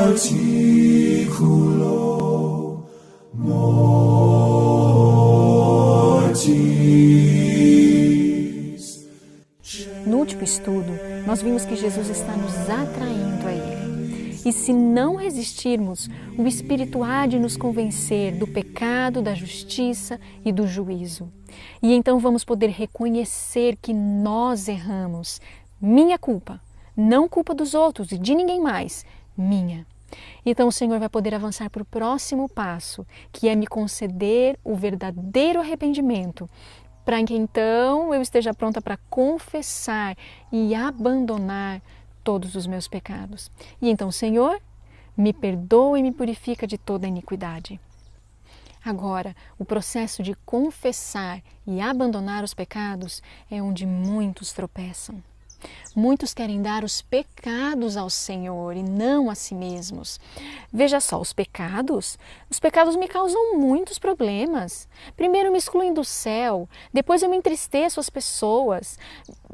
articulo mortis. No último estudo, nós vimos que Jesus está nos atraindo a Ele. E se não resistirmos, o Espírito há de nos convencer do pecado, da justiça e do juízo. E então vamos poder reconhecer que nós erramos. Minha culpa, não culpa dos outros e de ninguém mais, minha. Então o Senhor vai poder avançar para o próximo passo, que é me conceder o verdadeiro arrependimento, para que então eu esteja pronta para confessar e abandonar todos os meus pecados. E então, Senhor, me perdoa e me purifica de toda iniquidade. Agora, o processo de confessar e abandonar os pecados é onde muitos tropeçam. Muitos querem dar os pecados ao Senhor e não a si mesmos. Veja só, os pecados me causam muitos problemas. Primeiro me excluem do céu, depois eu me entristeço as pessoas.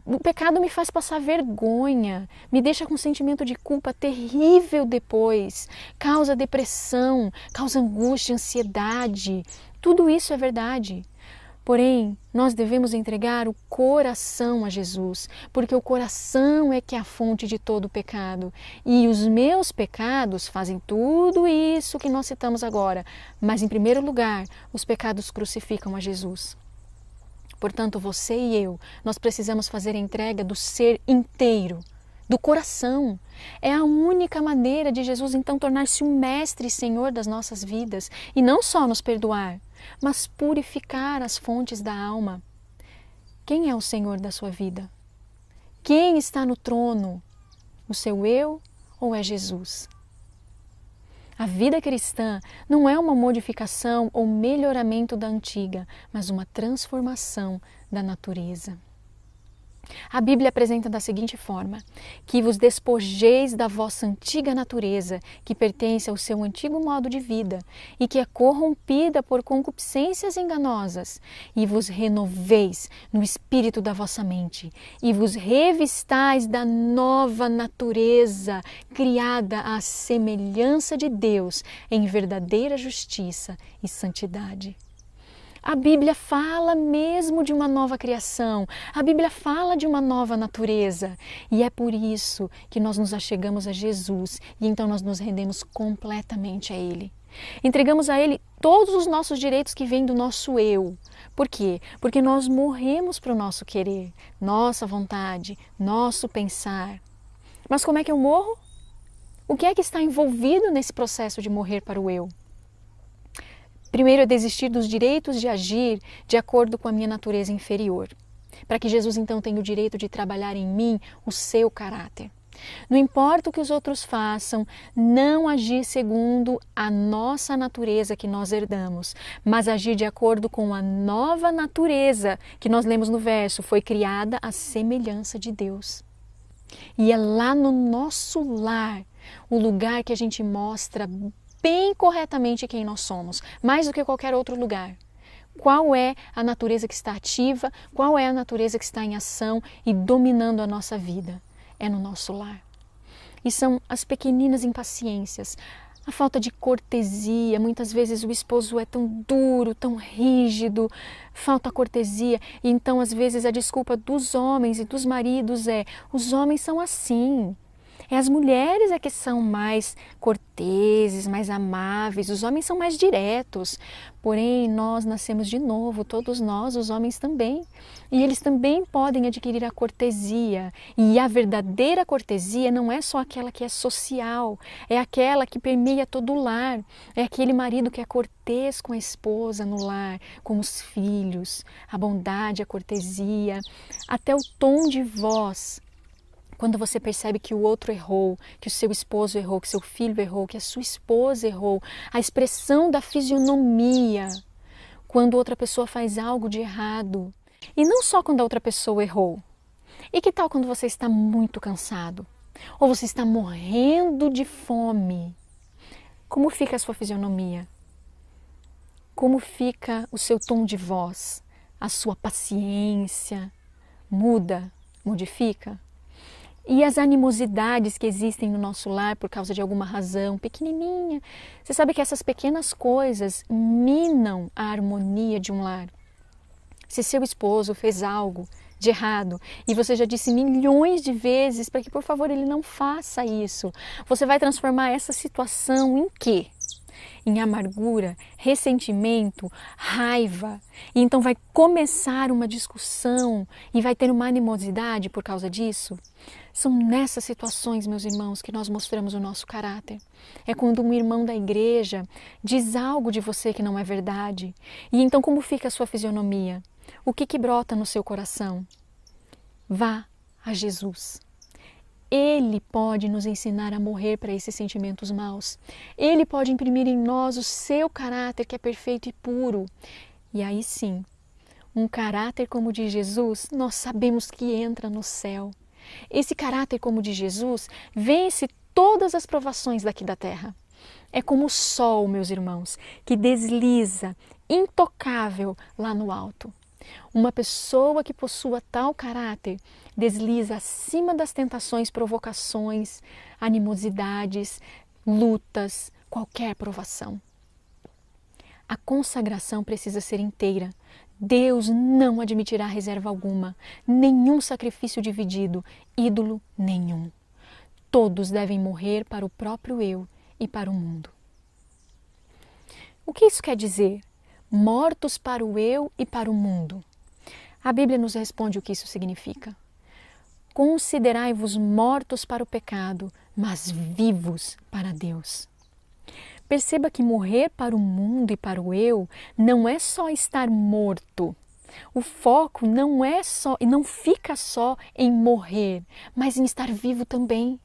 O pecado me faz passar vergonha, me deixa com um sentimento de culpa terrível depois, causa depressão, causa angústia, ansiedade. Tudo isso é verdade. Porém, nós devemos entregar o coração a Jesus, porque o coração é que é a fonte de todo o pecado. E os meus pecados fazem tudo isso que nós citamos agora, mas em primeiro lugar, os pecados crucificam a Jesus. Portanto, você e eu, nós precisamos fazer a entrega do ser inteiro, do coração. É a única maneira de Jesus então tornar-se o mestre e senhor das nossas vidas e não só nos perdoar, mas purificar as fontes da alma. Quem é o Senhor da sua vida? Quem está no trono? O seu eu ou é Jesus? A vida cristã não é uma modificação ou melhoramento da antiga, mas uma transformação da natureza. A Bíblia apresenta da seguinte forma: que vos despojeis da vossa antiga natureza, que pertence ao seu antigo modo de vida, e que é corrompida por concupiscências enganosas, e vos renoveis no espírito da vossa mente, e vos revistais da nova natureza, criada à semelhança de Deus, em verdadeira justiça e santidade. A Bíblia fala mesmo de uma nova criação, a Bíblia fala de uma nova natureza e é por isso que nós nos achegamos a Jesus e então nós nos rendemos completamente a Ele. Entregamos a Ele todos os nossos direitos que vêm do nosso eu. Por quê? Porque nós morremos para o nosso querer, nossa vontade, nosso pensar. Mas como é que eu morro? O que é que está envolvido nesse processo de morrer para o eu? Primeiro é desistir dos direitos de agir de acordo com a minha natureza inferior, para que Jesus então tenha o direito de trabalhar em mim o seu caráter. Não importa o que os outros façam, não agir segundo a nossa natureza que nós herdamos, mas agir de acordo com a nova natureza que nós lemos no verso, foi criada à semelhança de Deus. E é lá no nosso lar, o lugar que a gente mostra bem corretamente quem nós somos, mais do que qualquer outro lugar. Qual é a natureza que está ativa, qual é a natureza que está em ação e dominando a nossa vida? É no nosso lar. E são as pequeninas impaciências, a falta de cortesia. Muitas vezes o esposo é tão duro, tão rígido, falta cortesia. E então às vezes a desculpa dos homens e dos maridos é: os homens são assim. É as mulheres é que são mais corteses, mais amáveis, os homens são mais diretos. Porém, nós nascemos de novo, todos nós, os homens também. E eles também podem adquirir a cortesia. E a verdadeira cortesia não é só aquela que é social, é aquela que permeia todo o lar. É aquele marido que é cortês com a esposa no lar, com os filhos, a bondade, a cortesia, até o tom de voz. Quando você percebe que o outro errou, que o seu esposo errou, que seu filho errou, que a sua esposa errou, a expressão da fisionomia, quando outra pessoa faz algo de errado. E não só quando a outra pessoa errou. E que tal quando você está muito cansado? Ou você está morrendo de fome? Como fica a sua fisionomia? Como fica o seu tom de voz? A sua paciência? Muda? Modifica? E as animosidades que existem no nosso lar por causa de alguma razão pequenininha. Você sabe que essas pequenas coisas minam a harmonia de um lar. Se seu esposo fez algo de errado e você já disse milhões de vezes para que, por favor, ele não faça isso, você vai transformar essa situação em quê? Em amargura, ressentimento, raiva. E então vai começar uma discussão e vai ter uma animosidade por causa disso. São nessas situações, meus irmãos, que nós mostramos o nosso caráter. É quando um irmão da igreja diz algo de você que não é verdade. E então como fica a sua fisionomia? O que brota no seu coração? Vá a Jesus. Ele pode nos ensinar a morrer para esses sentimentos maus. Ele pode imprimir em nós o seu caráter que é perfeito e puro. E aí sim, um caráter como o de Jesus, nós sabemos que entra no céu. Esse caráter como o de Jesus vence todas as provações daqui da terra. É como o sol, meus irmãos, que desliza, intocável lá no alto. Uma pessoa que possua tal caráter desliza acima das tentações, provocações, animosidades, lutas, qualquer provação. A consagração precisa ser inteira. Deus não admitirá reserva alguma, nenhum sacrifício dividido, ídolo nenhum. Todos devem morrer para o próprio eu e para o mundo. O que isso quer dizer? Mortos para o eu e para o mundo. A Bíblia nos responde o que isso significa. Considerai-vos mortos para o pecado, mas vivos para Deus. Perceba que morrer para o mundo e para o eu não é só estar morto. O foco não fica só em morrer, mas em estar vivo também.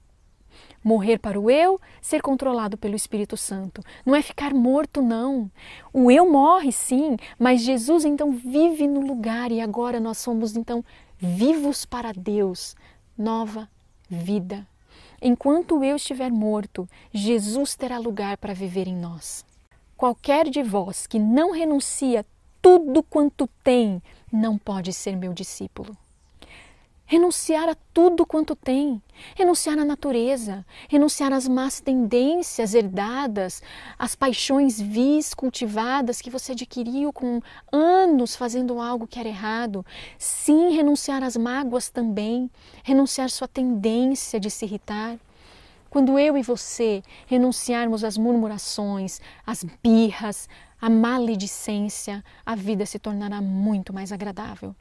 Morrer para o eu, ser controlado pelo Espírito Santo. Não é ficar morto, não. O eu morre, sim, mas Jesus então vive no lugar e agora nós somos então vivos para Deus. Nova vida. Enquanto o eu estiver morto, Jesus terá lugar para viver em nós. Qualquer de vós que não renuncia tudo quanto tem, não pode ser meu discípulo. Renunciar a tudo quanto tem, renunciar à natureza, renunciar às más tendências herdadas, às paixões vis cultivadas que você adquiriu com anos fazendo algo que era errado. Sim, renunciar às mágoas também, renunciar sua tendência de se irritar. Quando eu e você renunciarmos às murmurações, às birras, à maledicência, a vida se tornará muito mais agradável.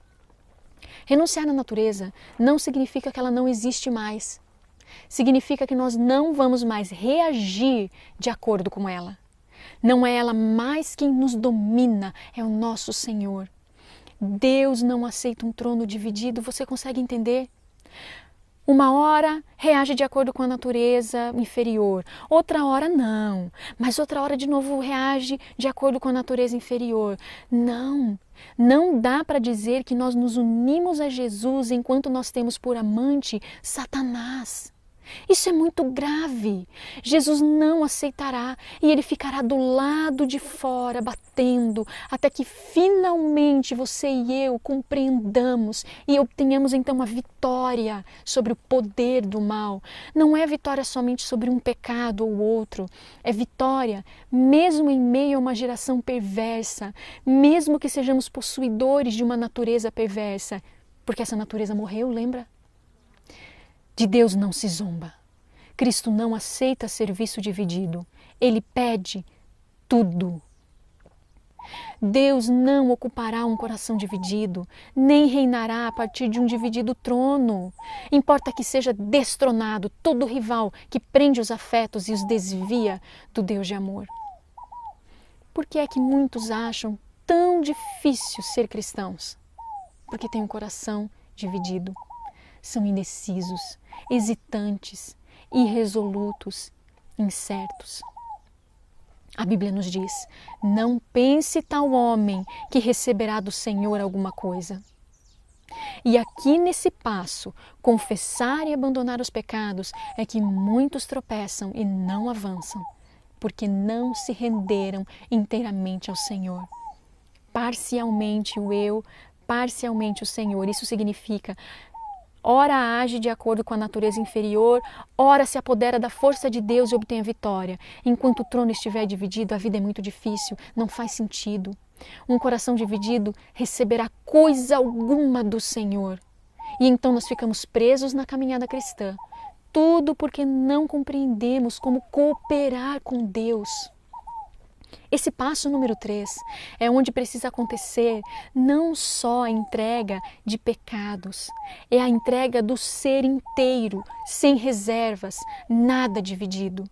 Renunciar à natureza não significa que ela não existe mais. Significa que nós não vamos mais reagir de acordo com ela. Não é ela mais quem nos domina, é o nosso Senhor. Deus não aceita um trono dividido, você consegue entender? Uma hora reage de acordo com a natureza inferior, outra hora não, mas outra hora de novo reage de acordo com a natureza inferior. Não dá para dizer que nós nos unimos a Jesus enquanto nós temos por amante Satanás. Isso é muito grave. Jesus não aceitará e ele ficará do lado de fora batendo até que finalmente você e eu compreendamos e obtenhamos então a vitória sobre o poder do mal. Não é vitória somente sobre um pecado ou outro, é vitória mesmo em meio a uma geração perversa, mesmo que sejamos possuidores de uma natureza perversa, porque essa natureza morreu, lembra? De Deus não se zomba. Cristo não aceita serviço dividido. Ele pede tudo. Deus não ocupará um coração dividido, nem reinará a partir de um dividido trono. Importa que seja destronado todo rival que prende os afetos e os desvia do Deus de amor. Por que é que muitos acham tão difícil ser cristãos? Porque têm um coração dividido. São indecisos, hesitantes, irresolutos, incertos. A Bíblia nos diz: não pense tal homem que receberá do Senhor alguma coisa. E aqui nesse passo, confessar e abandonar os pecados, é que muitos tropeçam e não avançam, porque não se renderam inteiramente ao Senhor. Parcialmente o eu, parcialmente o Senhor. Isso significa ora age de acordo com a natureza inferior, ora se apodera da força de Deus e obtém a vitória. Enquanto o trono estiver dividido, a vida é muito difícil, não faz sentido. Um coração dividido receberá coisa alguma do Senhor. E então nós ficamos presos na caminhada cristã. Tudo porque não compreendemos como cooperar com Deus. Esse passo número 3 é onde precisa acontecer não só a entrega de pecados, é a entrega do ser inteiro, sem reservas, nada dividido.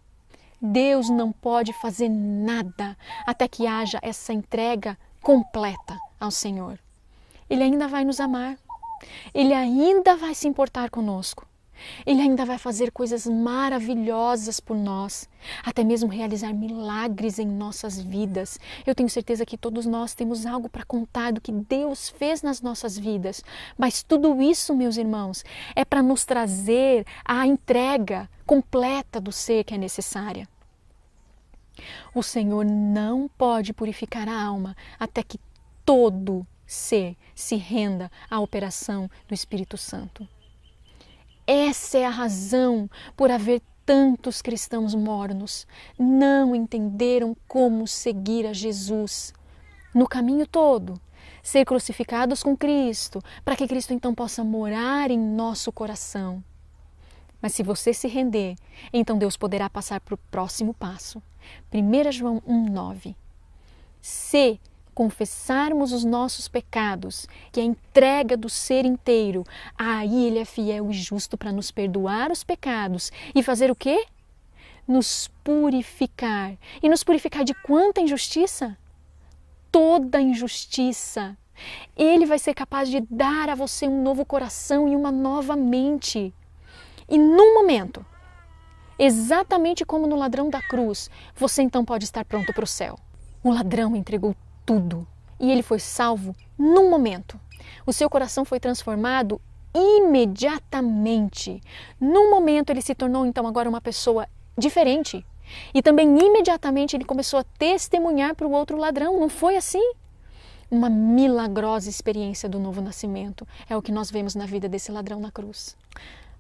Deus não pode fazer nada até que haja essa entrega completa ao Senhor. Ele ainda vai nos amar, Ele ainda vai se importar conosco. Ele ainda vai fazer coisas maravilhosas por nós, até mesmo realizar milagres em nossas vidas. Eu tenho certeza que todos nós temos algo para contar do que Deus fez nas nossas vidas. Mas tudo isso, meus irmãos, é para nos trazer a entrega completa do ser que é necessária. O Senhor não pode purificar a alma até que todo ser se renda à operação do Espírito Santo. Essa é a razão por haver tantos cristãos mornos. Não entenderam como seguir a Jesus no caminho todo, ser crucificados com Cristo, para que Cristo então possa morar em nosso coração. Mas se você se render, então Deus poderá passar para o próximo passo. 1 João 1,9. Se confessarmos os nossos pecados, que é a entrega do ser inteiro, aí Ele é fiel e justo para nos perdoar os pecados e fazer o quê? Nos purificar. E nos purificar de quanta injustiça? Toda injustiça. Ele vai ser capaz de dar a você um novo coração e uma nova mente. E num momento, exatamente como no ladrão da cruz, você então pode estar pronto para o céu. O ladrão entregou tudo e ele foi salvo num momento. O seu coração foi transformado imediatamente. Num momento ele se tornou então agora uma pessoa diferente. E também imediatamente ele começou a testemunhar para o outro ladrão. Não foi assim? Uma milagrosa experiência do novo nascimento. É o que nós vemos na vida desse ladrão na cruz.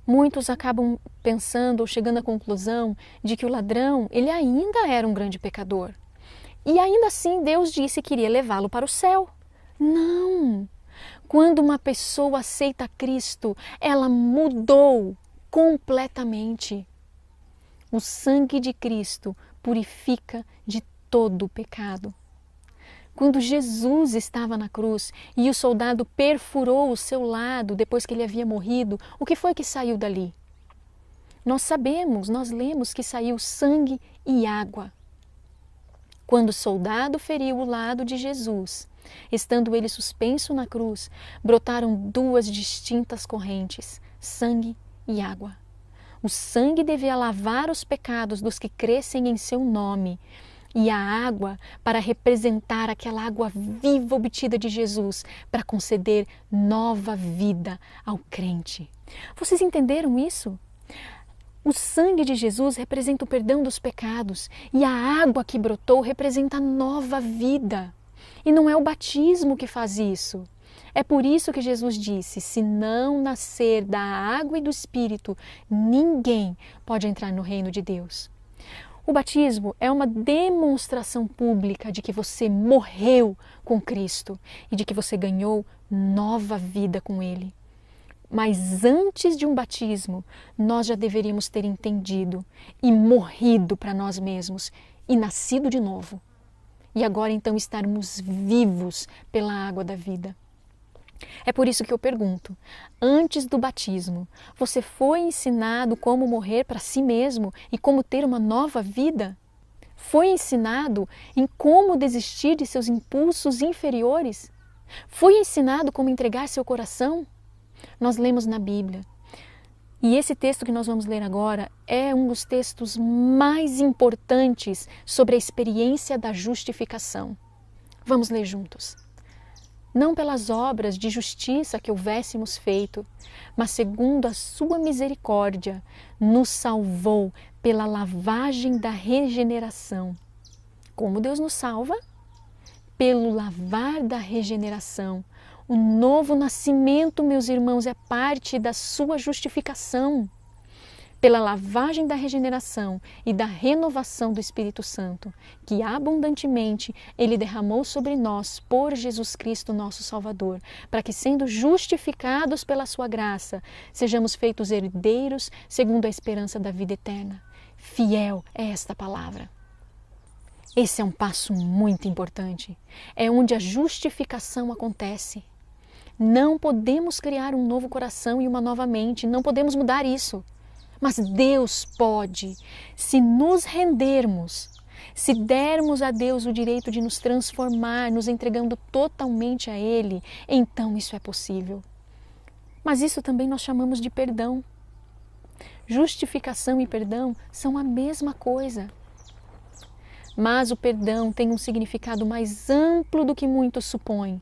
Muitos acabam pensando ou chegando à conclusão de que o ladrão, ele ainda era um grande pecador. E ainda assim Deus disse que iria levá-lo para o céu. Não! Quando uma pessoa aceita Cristo, ela mudou completamente. O sangue de Cristo purifica de todo o pecado. Quando Jesus estava na cruz e o soldado perfurou o seu lado depois que ele havia morrido, o que foi que saiu dali? Nós sabemos, nós lemos que saiu sangue e água. Quando o soldado feriu o lado de Jesus, estando ele suspenso na cruz, brotaram duas distintas correntes, sangue e água. O sangue devia lavar os pecados dos que crescem em seu nome, e a água para representar aquela água viva obtida de Jesus, para conceder nova vida ao crente. Vocês entenderam isso? O sangue de Jesus representa o perdão dos pecados e a água que brotou representa a nova vida. E não é o batismo que faz isso. É por isso que Jesus disse, se não nascer da água e do Espírito, ninguém pode entrar no reino de Deus. O batismo é uma demonstração pública de que você morreu com Cristo e de que você ganhou nova vida com Ele. Mas antes de um batismo, nós já deveríamos ter entendido e morrido para nós mesmos e nascido de novo. E agora então estarmos vivos pela água da vida. É por isso que eu pergunto, antes do batismo, você foi ensinado como morrer para si mesmo e como ter uma nova vida? Foi ensinado em como desistir de seus impulsos inferiores? Foi ensinado como entregar seu coração? Nós lemos na Bíblia. E esse texto que nós vamos ler agora é um dos textos mais importantes sobre a experiência da justificação. Vamos ler juntos. Não pelas obras de justiça que houvéssemos feito, mas segundo a sua misericórdia, nos salvou pela lavagem da regeneração. Como Deus nos salva? Pelo lavar da regeneração, O novo nascimento, meus irmãos, é parte da sua justificação. Pela lavagem da regeneração e da renovação do Espírito Santo, que abundantemente Ele derramou sobre nós por Jesus Cristo, nosso Salvador, para que, sendo justificados pela sua graça, sejamos feitos herdeiros segundo a esperança da vida eterna. Fiel é esta palavra. Esse é um passo muito importante. É onde a justificação acontece. Não podemos criar um novo coração e uma nova mente, não podemos mudar isso. Mas Deus pode, se nos rendermos, se dermos a Deus o direito de nos transformar, nos entregando totalmente a Ele, então isso é possível. Mas isso também nós chamamos de perdão. Justificação e perdão são a mesma coisa. Mas o perdão tem um significado mais amplo do que muitos supõem.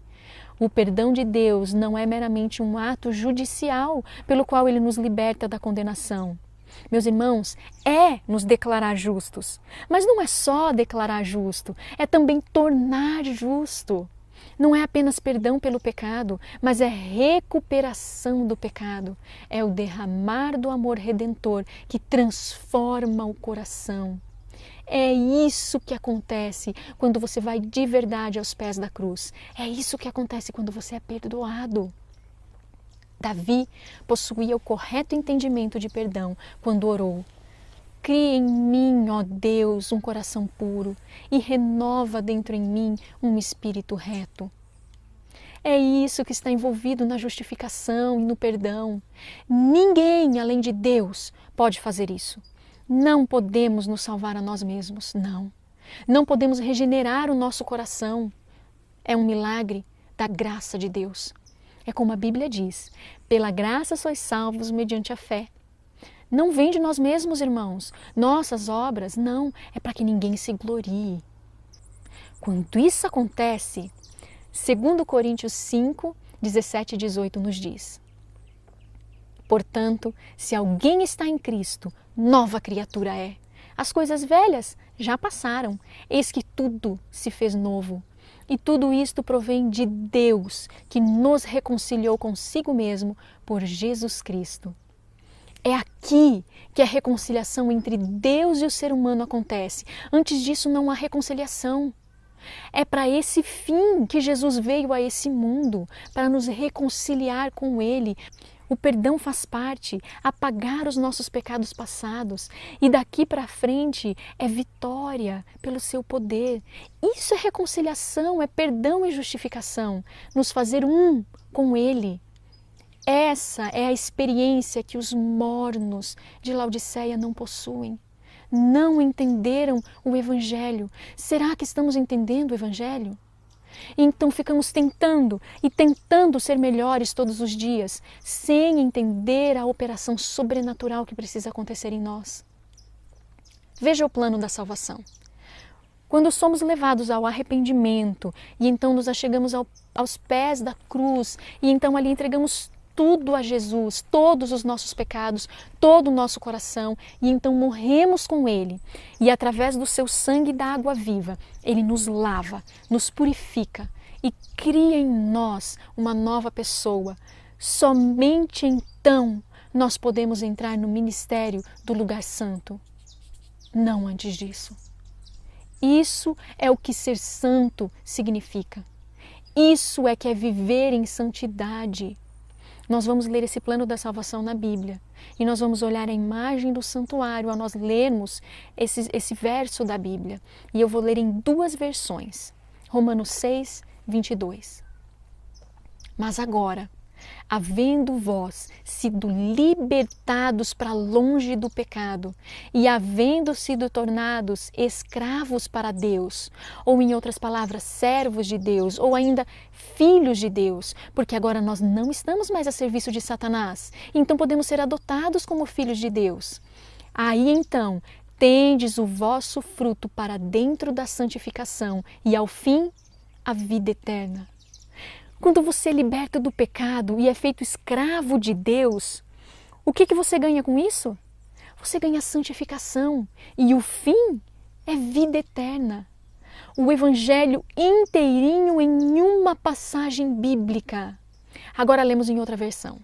O perdão de Deus não é meramente um ato judicial pelo qual Ele nos liberta da condenação. Meus irmãos, é nos declarar justos, mas não é só declarar justo, é também tornar justo. Não é apenas perdão pelo pecado, mas é recuperação do pecado. É o derramar do amor redentor que transforma o coração. É isso que acontece quando você vai de verdade aos pés da cruz. É isso que acontece quando você é perdoado. Davi possuía o correto entendimento de perdão quando orou: cria em mim, ó Deus, um coração puro e renova dentro em mim um espírito reto. É isso que está envolvido na justificação e no perdão. Ninguém, além de Deus, pode fazer isso. Não podemos nos salvar a nós mesmos, não. Não podemos regenerar o nosso coração. É um milagre da graça de Deus. É como a Bíblia diz: pela graça sois salvos mediante a fé. Não vem de nós mesmos, irmãos. Nossas obras, não. É para que ninguém se glorie. Quando isso acontece, 2 Coríntios 5, 17 e 18 nos diz: portanto, se alguém está em Cristo, nova criatura é. As coisas velhas já passaram, eis que tudo se fez novo. E tudo isto provém de Deus, que nos reconciliou consigo mesmo por Jesus Cristo. É aqui que a reconciliação entre Deus e o ser humano acontece. Antes disso não há reconciliação. É para esse fim que Jesus veio a esse mundo, para nos reconciliar com Ele. O perdão faz parte, apagar os nossos pecados passados, e daqui para frente é vitória pelo seu poder. Isso é reconciliação, é perdão e justificação, nos fazer um com Ele. Essa é a experiência que os mornos de Laodiceia não possuem. Não entenderam o Evangelho. Será que estamos entendendo o Evangelho? Então ficamos tentando ser melhores todos os dias, sem entender a operação sobrenatural que precisa acontecer em nós. Veja o plano da salvação. Quando somos levados ao arrependimento e então nos achegamos aos pés da cruz e então ali entregamos tudo a Jesus, todos os nossos pecados, todo o nosso coração, e então morremos com Ele. E através do seu sangue e da água viva, Ele nos lava, nos purifica e cria em nós uma nova pessoa. Somente então nós podemos entrar no ministério do lugar santo. Não antes disso. Isso é o que ser santo significa. Isso é que é viver em santidade. Nós vamos ler esse plano da salvação na Bíblia e nós vamos olhar a imagem do santuário ao nós lermos esse verso da Bíblia. E eu vou ler em duas versões, Romanos 6, 22. Mas agora, havendo vós sido libertados para longe do pecado e havendo sido tornados escravos para Deus, ou em outras palavras, servos de Deus, ou ainda filhos de Deus, porque agora nós não estamos mais a serviço de Satanás, então podemos ser adotados como filhos de Deus. Aí então, tendes o vosso fruto para dentro da santificação e ao fim, a vida eterna. Quando você é liberto do pecado e é feito escravo de Deus, o que você ganha com isso? Você ganha santificação e o fim é vida eterna. o Evangelho inteirinho em uma passagem bíblica. Agora lemos em outra versão.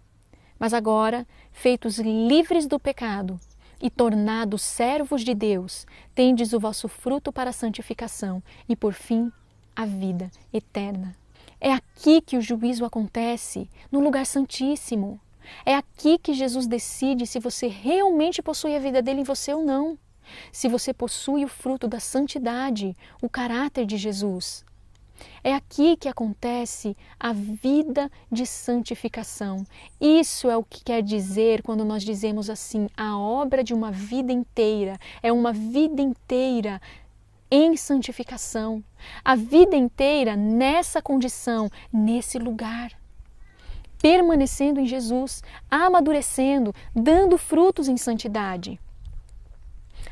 Mas agora, feitos livres do pecado e tornados servos de Deus, tendes o vosso fruto para a santificação e, por fim, a vida eterna. É aqui que o juízo acontece, no lugar santíssimo. É aqui que Jesus decide se você realmente possui a vida dele em você ou não. Se você possui o fruto da santidade, o caráter de Jesus. É aqui que acontece a vida de santificação. Isso é o que quer dizer quando nós dizemos assim, a obra de uma vida inteira. É uma vida inteira em santificação. A vida inteira nessa condição, nesse lugar. Permanecendo em Jesus, amadurecendo, dando frutos em santidade.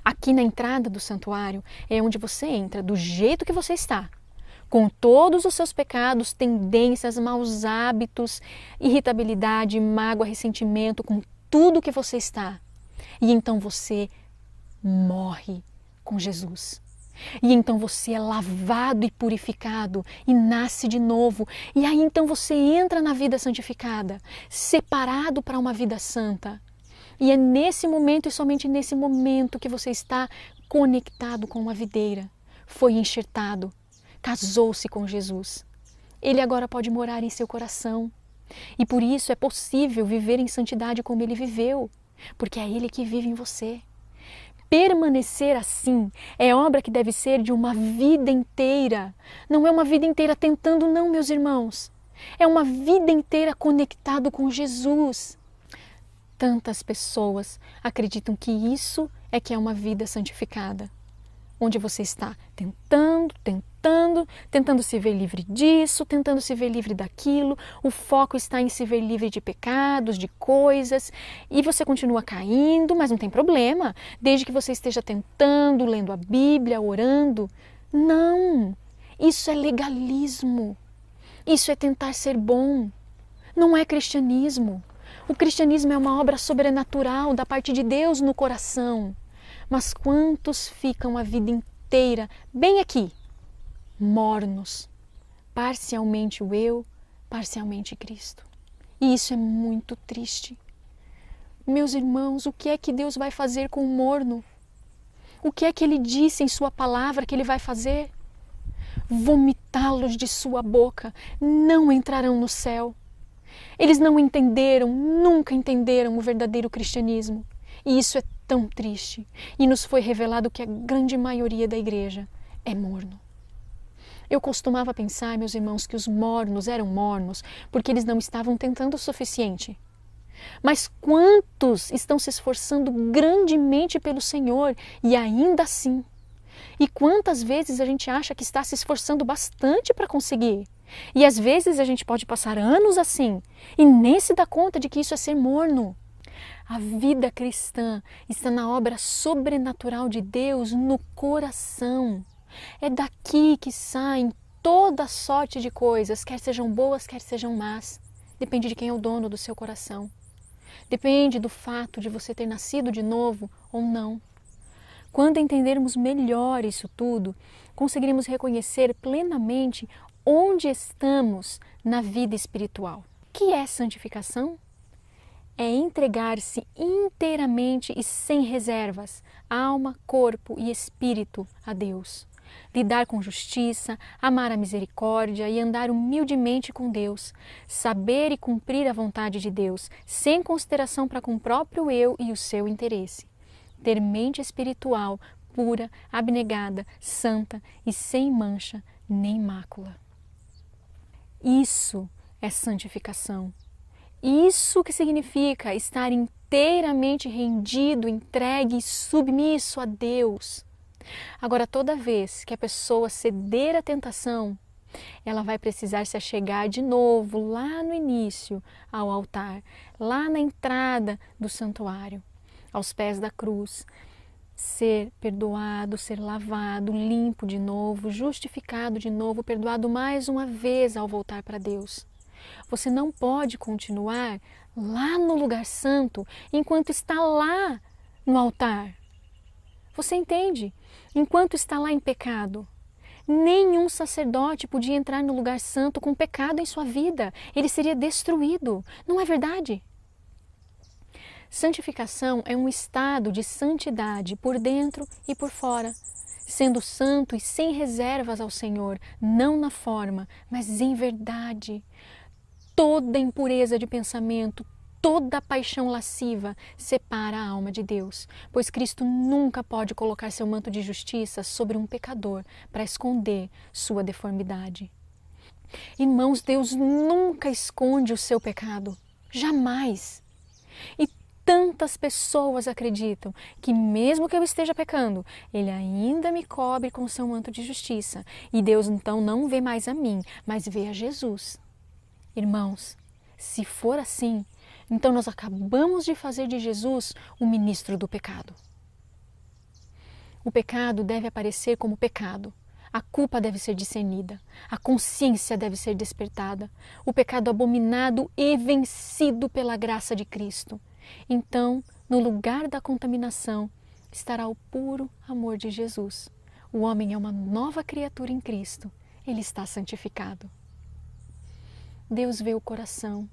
Aqui na entrada do santuário é onde você entra, do jeito que você está. Com todos os seus pecados, tendências, maus hábitos, irritabilidade, mágoa, ressentimento, com tudo que você está. E então você morre com Jesus. E então você é lavado e purificado e nasce de novo. E aí então você entra na vida santificada, separado para uma vida santa. E é nesse momento e somente nesse momento que você está conectado com uma videira. Foi enxertado, casou-se com Jesus. Ele agora pode morar em seu coração. E por isso é possível viver em santidade como ele viveu, porque é ele que vive em você. Permanecer assim é obra que deve ser de uma vida inteira. Não é uma vida inteira tentando, não, meus irmãos. É uma vida inteira conectado com Jesus. Tantas pessoas acreditam que isso é que é uma vida santificada. Onde você está tentando se ver livre disso, tentando se ver livre daquilo, o foco está em se ver livre de pecados, de coisas, e você continua caindo, mas não tem problema, desde que você esteja tentando, lendo a Bíblia, orando. Não, isso é legalismo, isso é tentar ser bom, não é cristianismo. O cristianismo é uma obra sobrenatural da parte de Deus no coração. Mas quantos ficam a vida inteira bem aqui, mornos, parcialmente o eu, parcialmente Cristo. E isso é muito triste. Meus irmãos, o que é que Deus vai fazer com o morno? O que é que Ele disse em sua palavra que Ele vai fazer? Vomitá-los de sua boca, não entrarão no céu. Eles não entenderam, nunca entenderam o verdadeiro cristianismo. E isso é tão triste. E nos foi revelado que a grande maioria da igreja é morno. Eu costumava pensar, meus irmãos, que os mornos eram mornos porque eles não estavam tentando o suficiente. Mas quantos estão se esforçando grandemente pelo Senhor e ainda assim? E quantas vezes a gente acha que está se esforçando bastante para conseguir? E às vezes a gente pode passar anos assim e nem se dá conta de que isso é ser morno. A vida cristã está na obra sobrenatural de Deus no coração. É daqui que saem toda sorte de coisas, quer sejam boas, quer sejam más. Depende de quem é o dono do seu coração. Depende do fato de você ter nascido de novo ou não. Quando entendermos melhor isso tudo, conseguiremos reconhecer plenamente onde estamos na vida espiritual. O que é santificação? É entregar-se inteiramente e sem reservas, alma, corpo e espírito a Deus. Lidar com justiça, amar a misericórdia e andar humildemente com Deus. Saber e cumprir a vontade de Deus, sem consideração para com o próprio eu e o seu interesse. Ter mente espiritual, pura, abnegada, santa e sem mancha nem mácula. Isso é santificação. Isso que significa estar inteiramente rendido, entregue e submisso a Deus. Agora, toda vez que a pessoa ceder à tentação, ela vai precisar se achegar de novo lá no início ao altar, lá na entrada do santuário, aos pés da cruz, ser perdoado, ser lavado, limpo de novo, justificado de novo, perdoado mais uma vez ao voltar para Deus. Você não pode continuar lá no lugar santo enquanto está lá no altar. Você entende? Enquanto está lá em pecado. Nenhum sacerdote podia entrar no lugar santo com pecado em sua vida. Ele seria destruído. Não é verdade? Santificação é um estado de santidade por dentro e por fora, sendo santo e sem reservas ao Senhor, não na forma, mas em verdade. Toda impureza de pensamento, toda paixão lasciva separa a alma de Deus, pois Cristo nunca pode colocar seu manto de justiça sobre um pecador para esconder sua deformidade. Irmãos, Deus nunca esconde o seu pecado, jamais. E tantas pessoas acreditam que mesmo que eu esteja pecando, Ele ainda me cobre com o seu manto de justiça. E Deus então não vê mais a mim, mas vê a Jesus. Irmãos, se for assim, então nós acabamos de fazer de Jesus o ministro do pecado. O pecado deve aparecer como pecado. A culpa deve ser discernida. A consciência deve ser despertada. O pecado abominado e vencido pela graça de Cristo. Então, no lugar da contaminação, estará o puro amor de Jesus. O homem é uma nova criatura em Cristo. Ele está santificado. Deus vê o coração.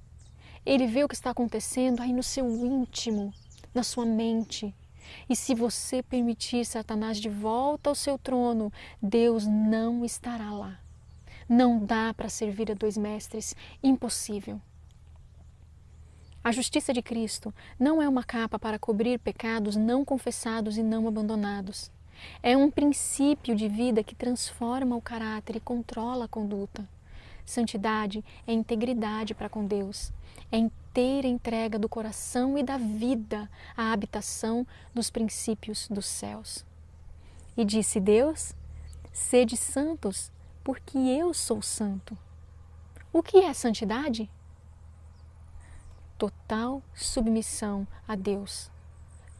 Ele vê o que está acontecendo aí no seu íntimo, na sua mente. E se você permitir Satanás de volta ao seu trono, Deus não estará lá. Não dá para servir a dois mestres, impossível. A justiça de Cristo não é uma capa para cobrir pecados não confessados e não abandonados. É um princípio de vida que transforma o caráter e controla a conduta. Santidade é integridade para com Deus, é inteira entrega do coração e da vida à habitação dos princípios dos céus. E disse Deus: sede santos, porque eu sou santo. O que é santidade? Total submissão a Deus.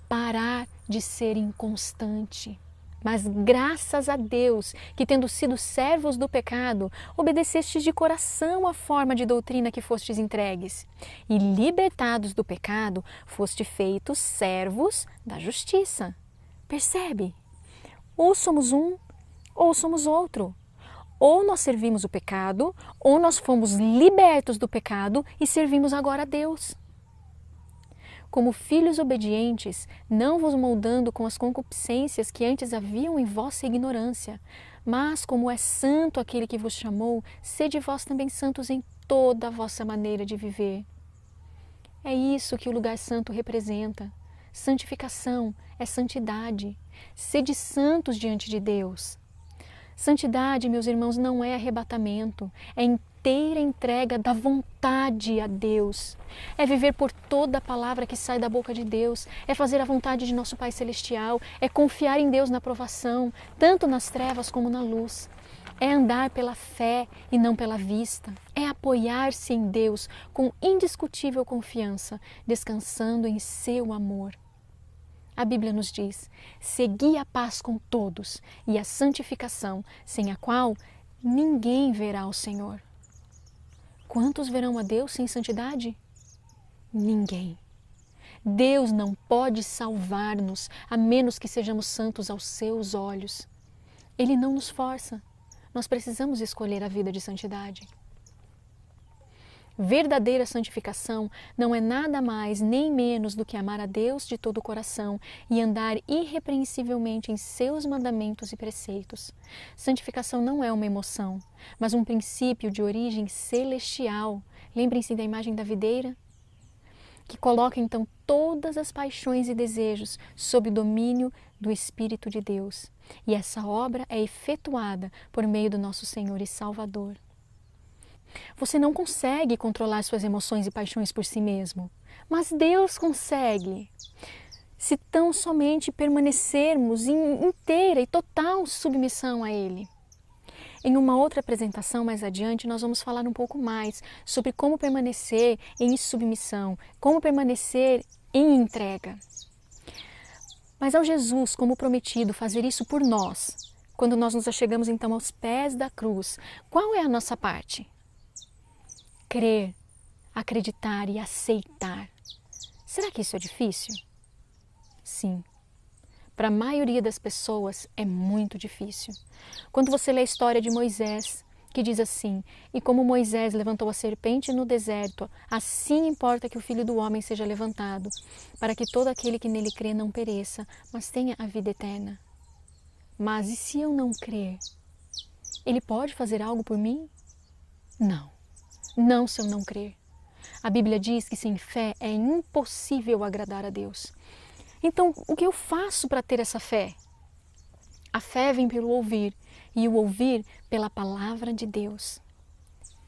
Parar de ser inconstante. Mas graças a Deus, que tendo sido servos do pecado, obedecestes de coração à forma de doutrina que fostes entregues. E libertados do pecado, foste feitos servos da justiça. Percebe? Ou somos um, ou somos outro. Ou nós servimos o pecado, ou nós fomos libertos do pecado e servimos agora a Deus. Como filhos obedientes, não vos moldando com as concupiscências que antes haviam em vossa ignorância, mas como é santo aquele que vos chamou, sede vós também santos em toda a vossa maneira de viver. É isso que o lugar santo representa. Santificação é santidade. Sede santos diante de Deus. Santidade, meus irmãos, não é arrebatamento, é inteira entrega da vontade a Deus. É viver por toda a palavra que sai da boca de Deus, é fazer a vontade de nosso Pai Celestial, é confiar em Deus na provação, tanto nas trevas como na luz. É andar pela fé e não pela vista, é apoiar-se em Deus com indiscutível confiança, descansando em seu amor. A Bíblia nos diz: segui a paz com todos e a santificação, sem a qual ninguém verá o Senhor. Quantos verão a Deus sem santidade? Ninguém. Deus não pode salvar-nos a menos que sejamos santos aos seus olhos. Ele não nos força. Nós precisamos escolher a vida de santidade. Verdadeira santificação não é nada mais nem menos do que amar a Deus de todo o coração e andar irrepreensivelmente em seus mandamentos e preceitos. Santificação não é uma emoção, mas um princípio de origem celestial. Lembrem-se da imagem da videira, que coloca então todas as paixões e desejos sob o domínio do Espírito de Deus. E essa obra é efetuada por meio do nosso Senhor e Salvador. Você não consegue controlar suas emoções e paixões por si mesmo, mas Deus consegue. Se tão somente permanecermos em inteira e total submissão a Ele. Em uma outra apresentação mais adiante, nós vamos falar um pouco mais sobre como permanecer em submissão, como permanecer em entrega. Mas ao Jesus, como prometido, fazer isso por nós, quando nós nos achegamos então aos pés da cruz, qual é a nossa parte? Crer, acreditar e aceitar. Será que isso é difícil? Sim. Para a maioria das pessoas é muito difícil. Quando você lê a história de Moisés, que diz assim: e como Moisés levantou a serpente no deserto, assim importa que o Filho do Homem seja levantado, para que todo aquele que nele crê não pereça, mas tenha a vida eterna. Mas e se eu não crer? Ele pode fazer algo por mim? Não. Não se eu não crer. A Bíblia diz que sem fé é impossível agradar a Deus. Então, o que eu faço para ter essa fé? A fé vem pelo ouvir, e o ouvir pela palavra de Deus.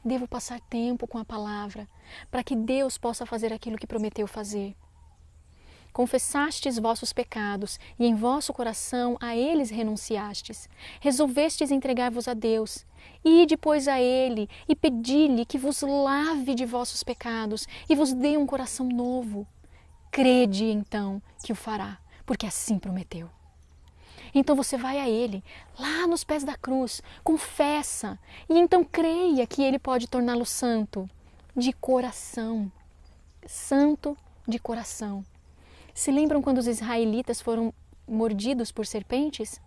Devo passar tempo com a palavra, para que Deus possa fazer aquilo que prometeu fazer. Confessastes vossos pecados, e em vosso coração a eles renunciastes. Resolvestes entregar-vos a Deus. Ide, pois, a Ele, e pedi-lhe que vos lave de vossos pecados, e vos dê um coração novo. Crede, então, que o fará, porque assim prometeu. Então você vai a Ele, lá nos pés da cruz, confessa, e então creia que Ele pode torná-lo santo, de coração. Santo de coração. Se lembram quando os israelitas foram mordidos por serpentes?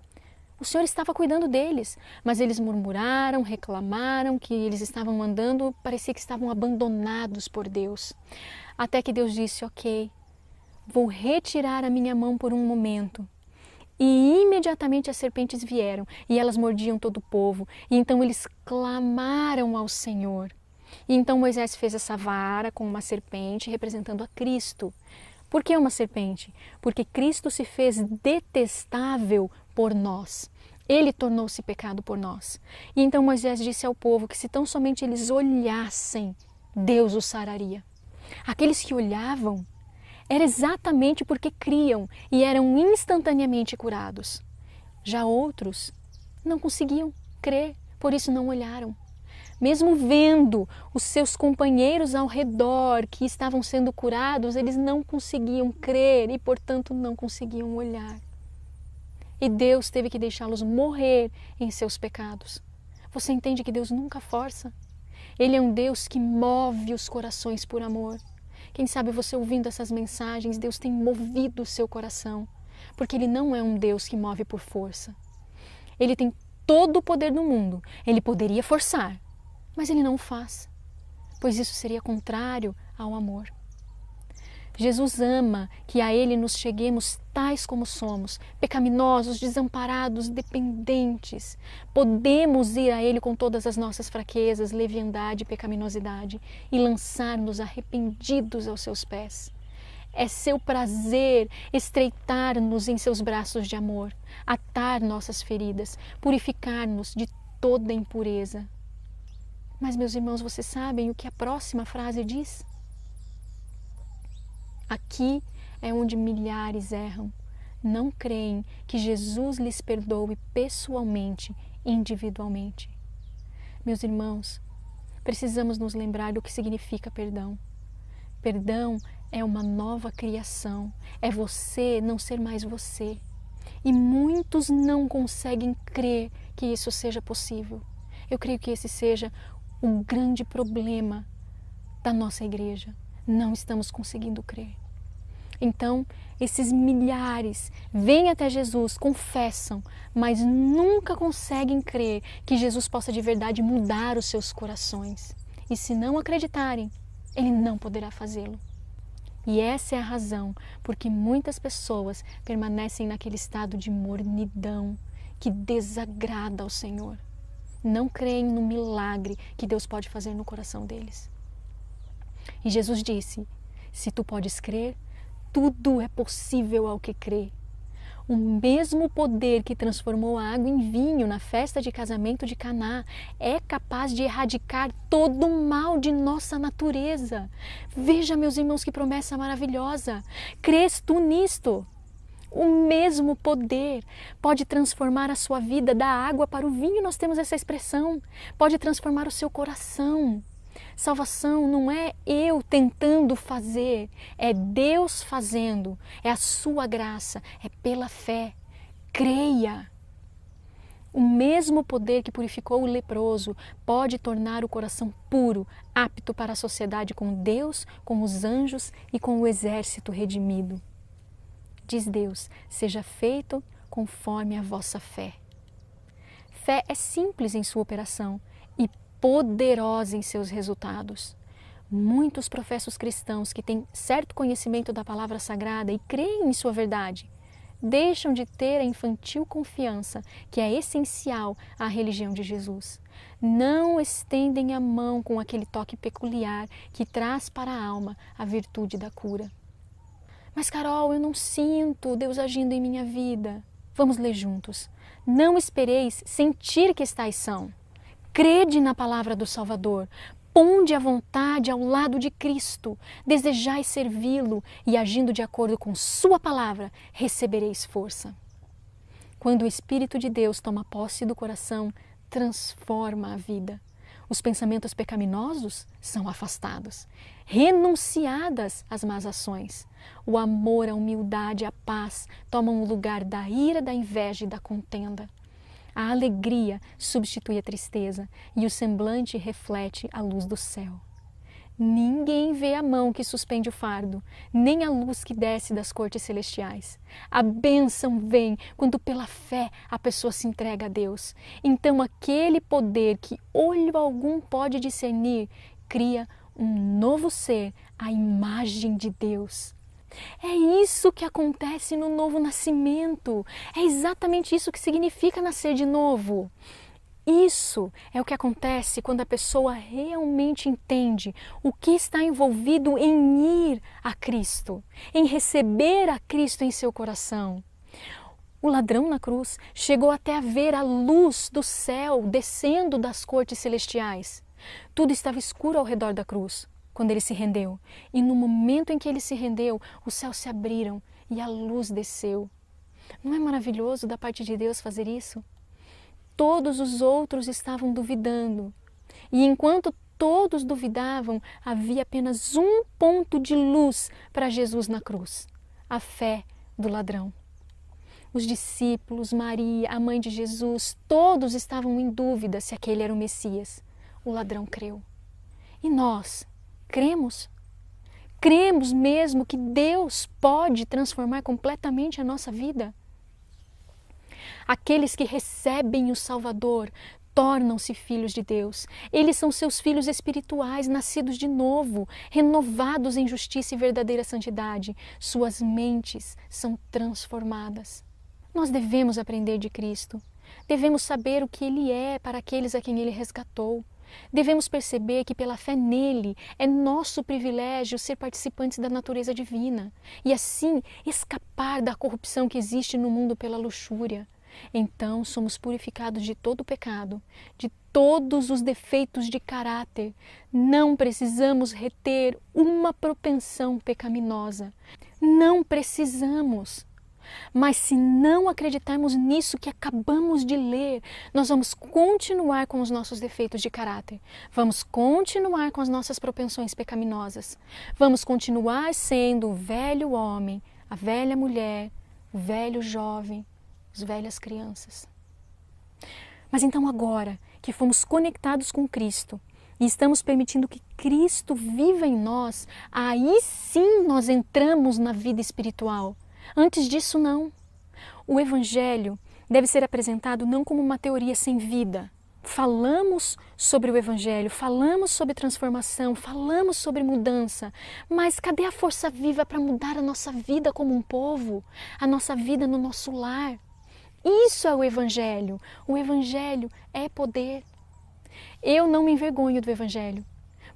O Senhor estava cuidando deles, mas eles murmuraram, reclamaram que eles estavam andando, parecia que estavam abandonados por Deus. Até que Deus disse: ok, vou retirar a minha mão por um momento. E imediatamente as serpentes vieram, e elas mordiam todo o povo, e então eles clamaram ao Senhor. E então Moisés fez essa vara com uma serpente representando a Cristo. Por que uma serpente? Porque Cristo se fez detestável por nós. Ele tornou-se pecado por nós. E então Moisés disse ao povo que se tão somente eles olhassem, Deus os sararia. Aqueles que olhavam era exatamente porque criam e eram instantaneamente curados. Já outros não conseguiam crer, por isso não olharam. Mesmo vendo os seus companheiros ao redor que estavam sendo curados, eles não conseguiam crer e, portanto, não conseguiam olhar. E Deus teve que deixá-los morrer em seus pecados. Você entende que Deus nunca força? Ele é um Deus que move os corações por amor. Quem sabe você ouvindo essas mensagens, Deus tem movido o seu coração, porque Ele não é um Deus que move por força. Ele tem todo o poder do mundo. Ele poderia forçar, mas Ele não o faz, pois isso seria contrário ao amor. Jesus ama que a Ele nos cheguemos tais como somos, pecaminosos, desamparados, dependentes. Podemos ir a Ele com todas as nossas fraquezas, leviandade e pecaminosidade e lançar-nos arrependidos aos seus pés. É seu prazer estreitar-nos em seus braços de amor, atar nossas feridas, purificar-nos de toda impureza. Mas, meus irmãos, vocês sabem o que a próxima frase diz? Aqui é onde milhares erram. Não creem que Jesus lhes perdoe pessoalmente, individualmente. Meus irmãos, precisamos nos lembrar do que significa perdão. Perdão é uma nova criação, é você não ser mais você. E muitos não conseguem crer que isso seja possível. Eu creio que esse seja o grande problema da nossa igreja. Não estamos conseguindo crer. Então, esses milhares vêm até Jesus, confessam, mas nunca conseguem crer que Jesus possa de verdade mudar os seus corações. E se não acreditarem, Ele não poderá fazê-lo. E essa é a razão porque muitas pessoas permanecem naquele estado de mornidão que desagrada ao Senhor. Não creem no milagre que Deus pode fazer no coração deles. E Jesus disse: se tu podes crer, tudo é possível ao que crê. O mesmo poder que transformou a água em vinho na festa de casamento de Caná é capaz de erradicar todo o mal de nossa natureza. Veja, meus irmãos, que promessa maravilhosa! Crês tu nisto? O mesmo poder pode transformar a sua vida da água para o vinho, nós temos essa expressão. Pode transformar o seu coração. Salvação não é eu tentando fazer, é Deus fazendo, é a sua graça, é pela fé. Creia! O mesmo poder que purificou o leproso pode tornar o coração puro, apto para a sociedade com Deus, com os anjos e com o exército redimido. diz Deus, seja feito conforme a vossa fé. Fé é simples em sua operação e poderosa em seus resultados. Muitos professos cristãos que têm certo conhecimento da palavra sagrada e creem em sua verdade, deixam de ter a infantil confiança que é essencial à religião de Jesus. Não estendem a mão com aquele toque peculiar que traz para a alma a virtude da cura. Mas Carol, eu não sinto Deus agindo em minha vida. Vamos ler juntos. Não espereis sentir que estáis são. Crede na palavra do Salvador. Ponde a vontade ao lado de Cristo. Desejai servi-lo e, agindo de acordo com sua palavra, recebereis força. Quando o Espírito de Deus toma posse do coração, transforma a vida. Os pensamentos pecaminosos são afastados, renunciadas as más ações. O amor, a humildade, a paz tomam o lugar da ira, da inveja e da contenda. A alegria substitui a tristeza e o semblante reflete a luz do céu. Ninguém vê a mão que suspende o fardo, nem a luz que desce das cortes celestiais. A bênção vem quando pela fé a pessoa se entrega a Deus. Então aquele poder que olho algum pode discernir, cria um novo ser, à imagem de Deus. É isso que acontece no novo nascimento. É exatamente isso que significa nascer de novo. Isso é o que acontece quando a pessoa realmente entende o que está envolvido em ir a Cristo, em receber a Cristo em seu coração. O ladrão na cruz chegou até a ver a luz do céu descendo das cortes celestiais. Tudo estava escuro ao redor da cruz quando ele se rendeu. E no momento em que ele se rendeu, os céus se abriram e a luz desceu. Não é maravilhoso da parte de Deus fazer isso? Todos os outros estavam duvidando. E enquanto todos duvidavam, havia apenas um ponto de luz para Jesus na cruz: a fé do ladrão. Os discípulos, Maria, a mãe de Jesus, todos estavam em dúvida se aquele era o Messias. O ladrão creu. E nós, cremos? Cremos mesmo que Deus pode transformar completamente a nossa vida? Aqueles que recebem o Salvador tornam-se filhos de Deus. Eles são seus filhos espirituais, nascidos de novo, renovados em justiça e verdadeira santidade. Suas mentes são transformadas. Nós devemos aprender de Cristo. Devemos saber o que Ele é para aqueles a quem Ele resgatou. Devemos perceber que pela fé nele é nosso privilégio ser participantes da natureza divina e assim escapar da corrupção que existe no mundo pela luxúria. Então somos purificados de todo o pecado, de todos os defeitos de caráter. Não precisamos reter uma propensão pecaminosa. Não precisamos. Mas se não acreditarmos nisso que acabamos de ler, nós vamos continuar com os nossos defeitos de caráter. Vamos continuar com as nossas propensões pecaminosas. Vamos continuar sendo o velho homem, a velha mulher, o velho jovem, as velhas crianças. Mas então agora que fomos conectados com Cristo e estamos permitindo que Cristo viva em nós, aí sim nós entramos na vida espiritual. Antes disso, não. O Evangelho deve ser apresentado não como uma teoria sem vida. Falamos sobre o Evangelho, falamos sobre transformação, falamos sobre mudança, mas cadê a força viva para mudar a nossa vida como um povo, a nossa vida no nosso lar? Isso é o Evangelho. O Evangelho é poder. Eu não me envergonho do Evangelho,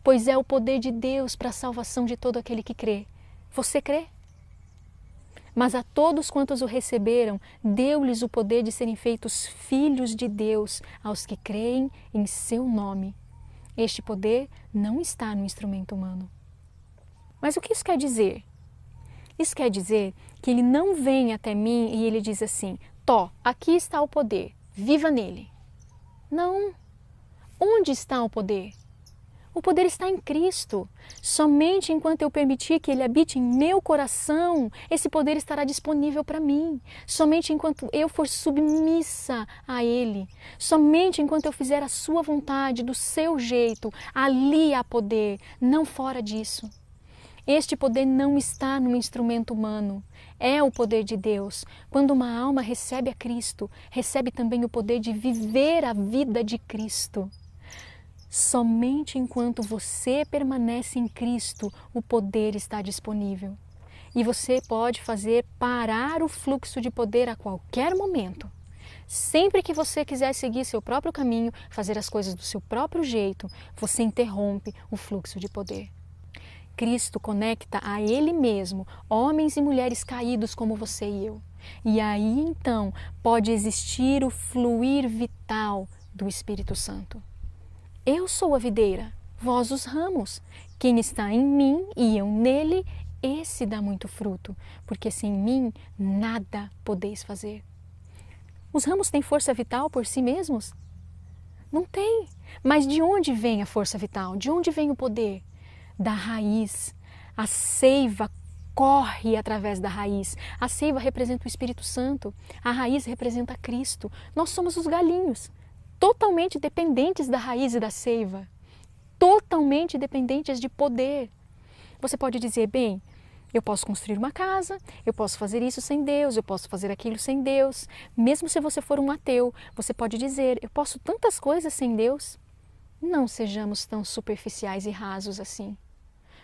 pois é o poder de Deus para a salvação de todo aquele que crê. Você crê? Mas a todos quantos o receberam, deu-lhes o poder de serem feitos filhos de Deus, aos que creem em seu nome. Este poder não está no instrumento humano. Mas o que isso quer dizer? Isso quer dizer que ele não vem até mim e ele diz assim: Tó, aqui está o poder, viva nele. Não. Onde está o poder? O poder está em Cristo. Somente enquanto eu permitir que Ele habite em meu coração, esse poder estará disponível para mim. Somente enquanto eu for submissa a Ele, somente enquanto eu fizer a sua vontade, do seu jeito, ali há poder, não fora disso. Este poder não está num instrumento humano, é o poder de Deus. Quando uma alma recebe a Cristo, recebe também o poder de viver a vida de Cristo. Somente enquanto você permanece em Cristo, o poder está disponível. E você pode fazer parar o fluxo de poder a qualquer momento. Sempre que você quiser seguir seu próprio caminho, fazer as coisas do seu próprio jeito, você interrompe o fluxo de poder. Cristo conecta a Ele mesmo homens e mulheres caídos como você e eu. E aí então pode existir o fluir vital do Espírito Santo. Eu sou a videira, vós os ramos. Quem está em mim e eu nele, esse dá muito fruto, porque sem mim nada podeis fazer. Os ramos têm força vital por si mesmos? Não tem. Mas de onde vem a força vital? De onde vem o poder? Da raiz. A seiva corre através da raiz. A seiva representa o Espírito Santo. A raiz representa Cristo. Nós somos os galhinhos, totalmente dependentes da raiz e da seiva. Totalmente dependentes de poder. Você pode dizer, bem, eu posso construir uma casa, eu posso fazer isso sem Deus, eu posso fazer aquilo sem Deus. Mesmo se você for um ateu, você pode dizer, eu posso tantas coisas sem Deus. Não sejamos tão superficiais e rasos assim.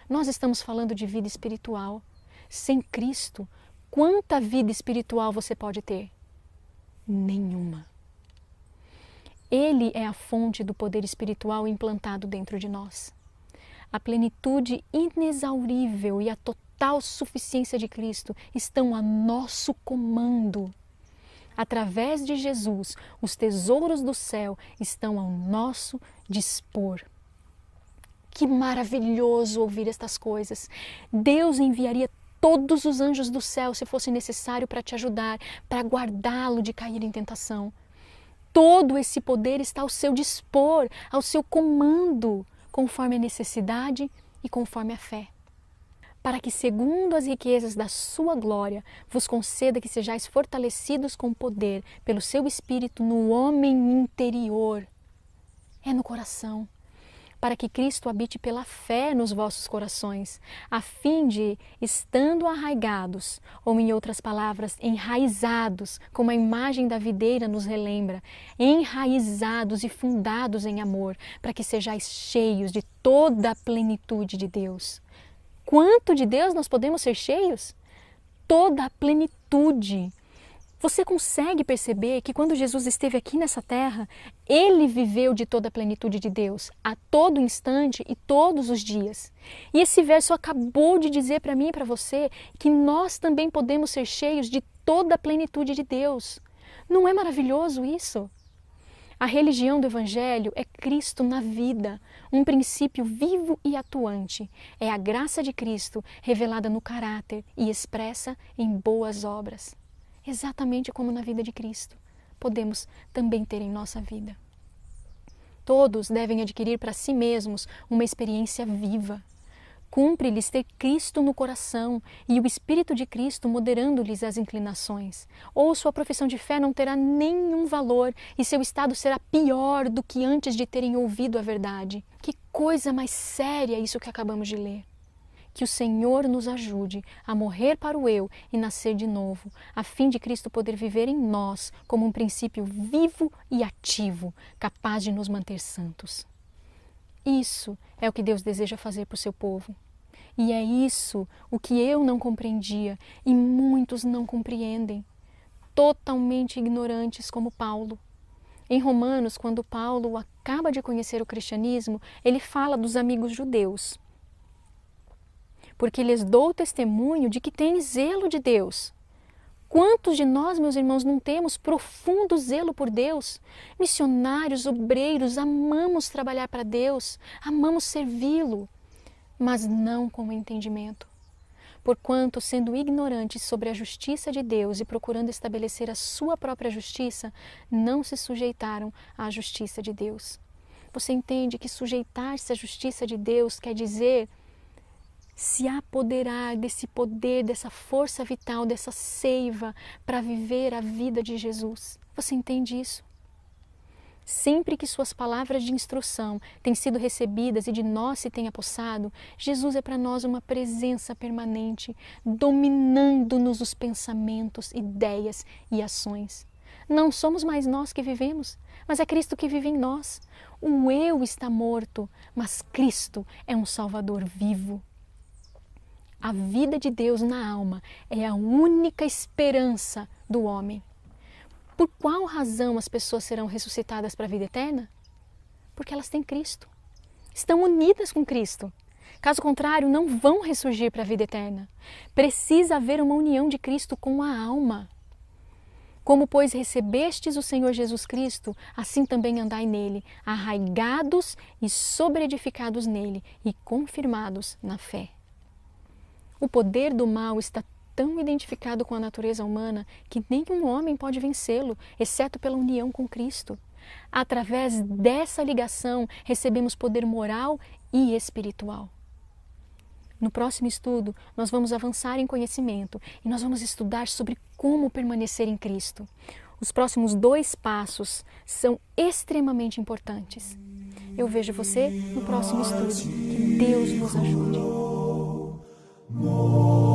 Nós estamos falando de vida espiritual. Sem Cristo, quanta vida espiritual você pode ter? Nenhuma. Ele é a fonte do poder espiritual implantado dentro de nós. A plenitude inexaurível e a total suficiência de Cristo estão a nosso comando. Através de Jesus, os tesouros do céu estão ao nosso dispor. Que maravilhoso ouvir estas coisas! Deus enviaria todos os anjos do céu se fosse necessário para te ajudar, para guardá-lo de cair em tentação. Todo esse poder está ao seu dispor, ao seu comando, conforme a necessidade e conforme a fé. Para que, segundo as riquezas da sua glória, vos conceda que sejais fortalecidos com poder pelo seu Espírito no homem interior. É no coração. Para que Cristo habite pela fé nos vossos corações, a fim de, estando arraigados, ou em outras palavras, enraizados, como a imagem da videira nos relembra, enraizados e fundados em amor, para que sejais cheios de toda a plenitude de Deus. Quanto de Deus nós podemos ser cheios? Toda a plenitude. Você consegue perceber que quando Jesus esteve aqui nessa terra, Ele viveu de toda a plenitude de Deus, a todo instante e todos os dias. E esse verso acabou de dizer para mim e para você que nós também podemos ser cheios de toda a plenitude de Deus. Não é maravilhoso isso? A religião do Evangelho é Cristo na vida, um princípio vivo e atuante. É a graça de Cristo revelada no caráter e expressa em boas obras. Exatamente como na vida de Cristo, podemos também ter em nossa vida. Todos devem adquirir para si mesmos uma experiência viva. Cumpre-lhes ter Cristo no coração e o Espírito de Cristo moderando-lhes as inclinações. Ou sua profissão de fé não terá nenhum valor e seu estado será pior do que antes de terem ouvido a verdade. Que coisa mais séria isso que acabamos de ler. Que o Senhor nos ajude a morrer para o eu e nascer de novo, a fim de Cristo poder viver em nós como um princípio vivo e ativo, capaz de nos manter santos. Isso é o que Deus deseja fazer por seu povo. E é isso o que eu não compreendia e muitos não compreendem, totalmente ignorantes como Paulo. Em Romanos, quando Paulo acaba de conhecer o cristianismo, ele fala dos amigos judeus. Porque lhes dou testemunho de que têm zelo de Deus. Quantos de nós, meus irmãos, não temos profundo zelo por Deus? Missionários, obreiros, amamos trabalhar para Deus, amamos servi-lo, mas não com entendimento. Porquanto, sendo ignorantes sobre a justiça de Deus e procurando estabelecer a sua própria justiça, não se sujeitaram à justiça de Deus. Você entende que sujeitar-se à justiça de Deus quer dizer se apoderar desse poder, dessa força vital, dessa seiva para viver a vida de Jesus. Você entende isso? Sempre que suas palavras de instrução têm sido recebidas e de nós se tem apossado, Jesus é para nós uma presença permanente, dominando-nos os pensamentos, ideias e ações. Não somos mais nós que vivemos, mas é Cristo que vive em nós. O eu está morto, mas Cristo é um Salvador vivo. A vida de Deus na alma é a única esperança do homem. Por qual razão as pessoas serão ressuscitadas para a vida eterna? Porque elas têm Cristo. Estão unidas com Cristo. Caso contrário, não vão ressurgir para a vida eterna. Precisa haver uma união de Cristo com a alma. Como, pois, recebestes o Senhor Jesus Cristo, assim também andai nele, arraigados e sobreedificados nele e confirmados na fé. O poder do mal está tão identificado com a natureza humana que nenhum homem pode vencê-lo, exceto pela união com Cristo. Através dessa ligação, recebemos poder moral e espiritual. No próximo estudo, nós vamos avançar em conhecimento e nós vamos estudar sobre como permanecer em Cristo. Os próximos 2 passos são extremamente importantes. Eu vejo você no próximo estudo. Que Deus nos ajude. Morte.